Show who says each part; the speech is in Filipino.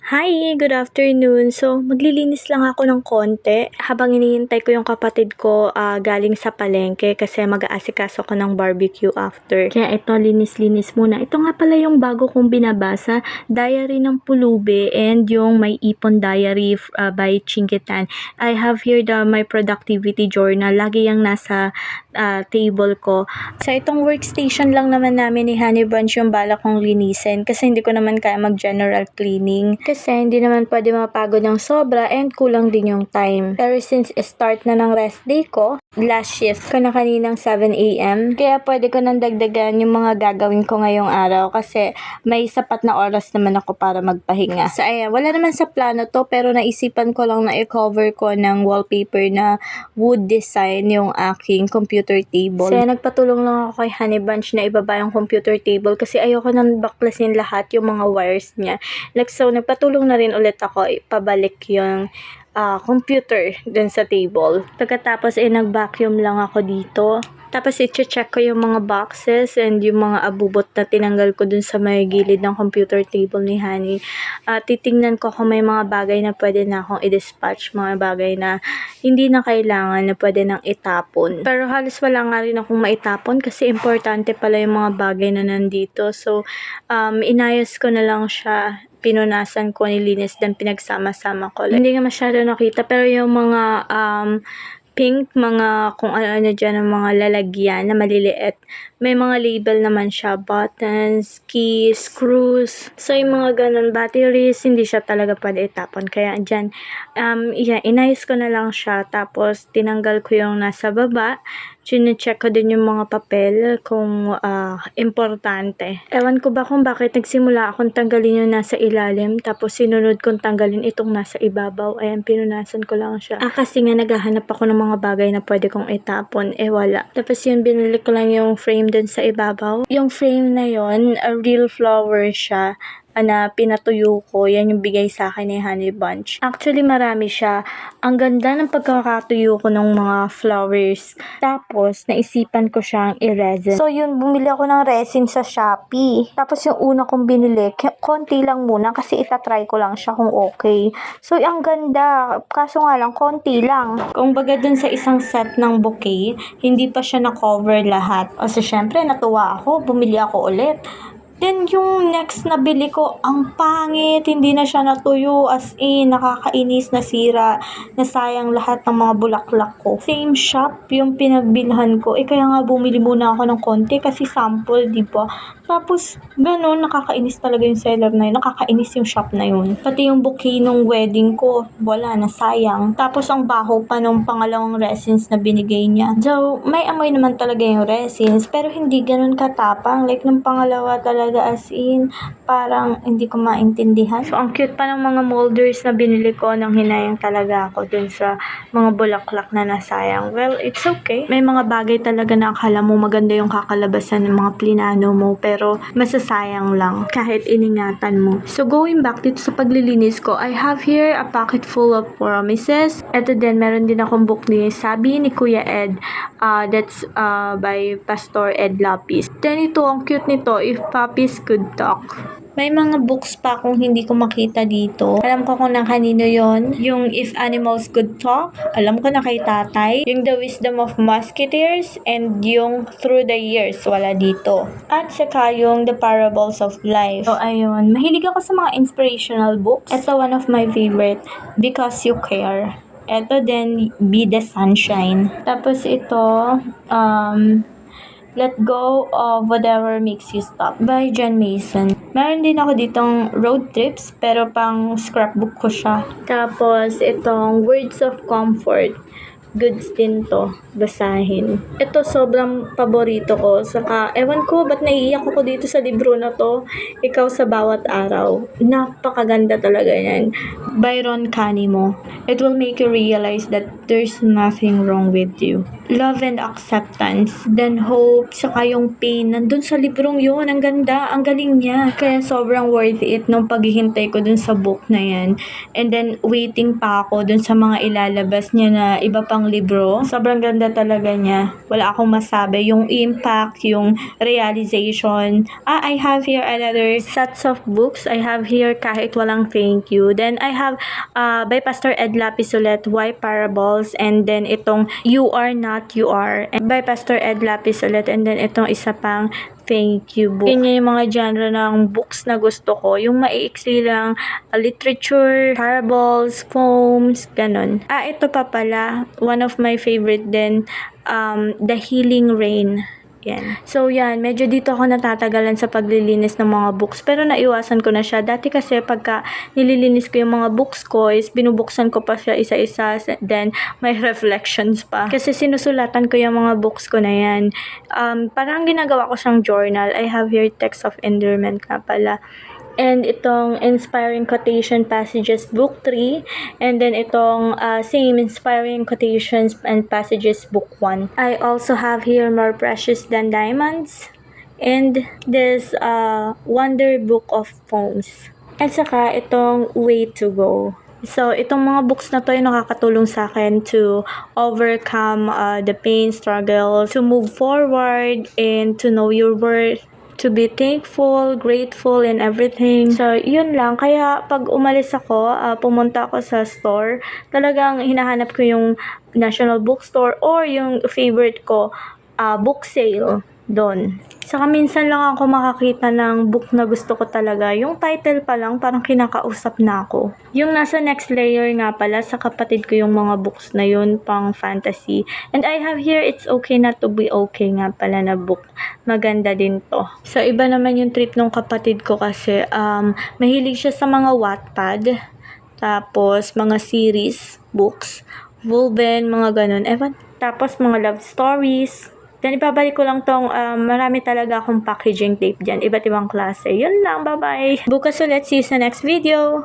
Speaker 1: Hi, good afternoon. So, maglilinis lang ako ng konti habang hinihintay ko yung kapatid ko galing sa palengke kasi mag-aasikaso ko ng barbecue after. Kaya ito, linis-linis muna. Ito nga pala yung bago kong binabasa, Diary ng Pulube and yung May Ipon Diary by Chinkitan. I have here my productivity journal. Lagi yung nasa table ko. Sa itong workstation lang naman namin ni Honey Bunch yung balak kong linisin kasi hindi ko naman kaya mag-general cleaning. Kasi hindi naman pwede mapagod ng sobra and kulang din yung time. Pero since start na ng rest day ko, last shift ko na kaninang 7 a.m. Kaya pwede ko nang dagdagan yung mga gagawin ko ngayong araw kasi may sapat na oras naman ako para magpahinga. So ayan, wala naman sa plano to pero naisipan ko lang na i-cover ko ng wallpaper na wood design yung aking computer table. Kaya nagpatulong lang ako kay Honey Bunch na ibaba yung computer table kasi ayoko nang baklasin lahat yung mga wires niya. So nagpatulong na rin ulit ako ipabalik yung computer dun sa table. Pagkatapos nag-vacuum lang ako dito. Tapos i-check ko yung mga boxes and yung mga abubot na tinanggal ko dun sa may gilid ng computer table ni Honey. Titingnan ko kung may mga bagay na pwede na akong i-dispatch, mga bagay na hindi na kailangan na pwede nang itapon. Pero halos wala nga rin akong maitapon kasi importante pala yung mga bagay na nandito. So, inayos ko na lang siya, pinunasan ko, nilinis, then pinagsama-sama ko. Hindi nga masyado nakita pero yung mga pink, mga kung ano-ano dyan, ng mga lalagyan na maliliit. May mga label naman siya, buttons, keys, screws. So, yung mga ganun, batteries, hindi siya talaga pwede itapon. Kaya dyan, inayos ko na lang siya. Tapos, tinanggal ko yung nasa baba. Chine-check ko din yung mga papel kung importante. Ewan ko ba kung bakit nagsimula akong tanggalin yung nasa ilalim. Tapos, sinunod kong tanggalin itong nasa ibabaw. Ayan, pinunasan ko lang siya. Kasi nga naghahanap ako ng mga bagay na pwede kong itapon. Wala. Tapos yun, binili ko lang yung frame dun sa ibabaw. Yung frame na yun, a real flower siya na pinatuyo ko. Yan yung bigay sa akin ni Honey Bunch. Actually, marami siya. Ang ganda ng pagkakatuyo ko ng mga flowers. Tapos, naisipan ko siyang i-resin. So, yun, bumili ako ng resin sa Shopee. Tapos, yung una kong binili, konti lang muna kasi itatry ko lang siya kung okay. So, ang ganda. Kaso nga lang, konti lang. Kung baga dun sa isang set ng bouquet, hindi pa siya na-cover lahat. So, syempre, natuwa ako. Bumili ako ulit. Then, yung next na bili ko, ang pangit, hindi na siya natuyo, as in, nakakainis, nasira, nasayang lahat ng mga bulaklak ko. Same shop yung pinagbilhan ko, kaya nga bumili muna ako ng konti kasi sample, di ba? Tapos, ganun, nakakainis talaga yung seller na yun, nakakainis yung shop na yun. Pati yung bouquet nung wedding ko, wala, nasayang. Tapos, ang baho pa nung pangalawang resins na binigay niya. So, may amoy naman talaga yung resins, pero hindi ganun katapang. Like, nung pangalawa talaga, as in, parang hindi ko maintindihan. So, ang cute pa ng mga molders na binili ko nang hinayang talaga ako dun sa mga bulaklak na nasayang. Well, it's okay. May mga bagay talaga na akala mo maganda yung kakalabasan ng mga plinano mo, pero masasayang lang kahit iningatan mo. So, going back dito sa paglilinis ko, I have here a pocket full of promises. Ito din, meron din akong book ni Sabi ni Kuya Ed. That's by Pastor Ed Lapis. Then ito, ang cute nito, If Puppies Could Talk. May mga books pa kung hindi ko makita dito. Alam ko kung na kanino yon. Yung If Animals Could Talk, alam ko na kay tatay. Yung The Wisdom of Musketeers, and yung Through the Years, wala dito. At saka yung The Parables of Life. So, ayun. Mahilig ako sa mga inspirational books. Ito, one of my favorite, Because You Care. Ito din, Be the Sunshine. Tapos ito, Let Go of Whatever Makes You Stop by John Mason. Meron din ako ditong road trips, pero pang scrapbook ko siya. Tapos itong Words of Comfort. Goods din to, basahin. Ito sobrang paborito ko. Saka, ewan ko, ba't naiiyak ako dito sa libro na to? Ikaw sa Bawat Araw. Napakaganda talaga yan. Byron Canimo. It will make you realize that there's nothing wrong with you. Love and acceptance, then hope, saka yung pain, nandun sa librong yun, ang ganda, ang galing niya. Kaya sobrang worth it nung paghihintay ko dun sa book na yan. And then, waiting pa ako dun sa mga ilalabas niya na iba pang siyang libro. Sobrang ganda talaga niya. Wala akong masabi. Yung impact, yung realization. I have here another sets of books. I have here Kahit Walang Thank You. Then I have by Pastor Ed Lapisolet, Why Parables. And then itong You Are Not, You Are. And by Pastor Ed Lapisolet. And then itong isa pang Thank You book. Yun yung mga genre ng books na gusto ko. Yung maiiksi lang, literature, parables, poems, ganun. Ito pa pala, one of my favorite din, The Healing Rain. Yan. So yan, medyo dito ako natatagalan sa paglilinis ng mga books, pero naiwasan ko na siya. Dati kasi pagka nililinis ko yung mga books ko is binubuksan ko pa siya isa-isa, then may reflections pa. Kasi sinusulatan ko yung mga books ko na yan. Parang ginagawa ko siyang journal. I have here Text of Endearment nga pala. And itong Inspiring Quotation Passages Book 3. And then itong same Inspiring Quotations and Passages Book 1. I also have here More Precious Than Diamonds. And this Wonder Book of Poems. At saka itong Way to Go. So, itong mga books na to ay nakakatulong sa akin to overcome the pain, struggle, to move forward, and to know your worth, to be thankful, grateful, and everything. So, yun lang. Kaya, pag umalis ako, pumunta ako sa store, talagang hinahanap ko yung National Bookstore or yung favorite ko, book sale doon. Saka minsan lang ako makakita ng book na gusto ko talaga. Yung title pa lang, parang kinakausap na ako. Yung nasa next layer nga pala, sa kapatid ko yung mga books na yun, pang fantasy. And I have here, It's Okay Not to Be Okay nga pala na book. Maganda din to. So, iba naman yung trip ng kapatid ko kasi, mahilig siya sa mga Wattpad. Tapos, mga series, books, Vulven, mga ganun. Tapos, mga love stories. Then, ibabalik ko lang tong, marami talaga akong packaging tape dyan. Iba't ibang klase. Yun lang, bye-bye. Bukas ulit, see you sa next video.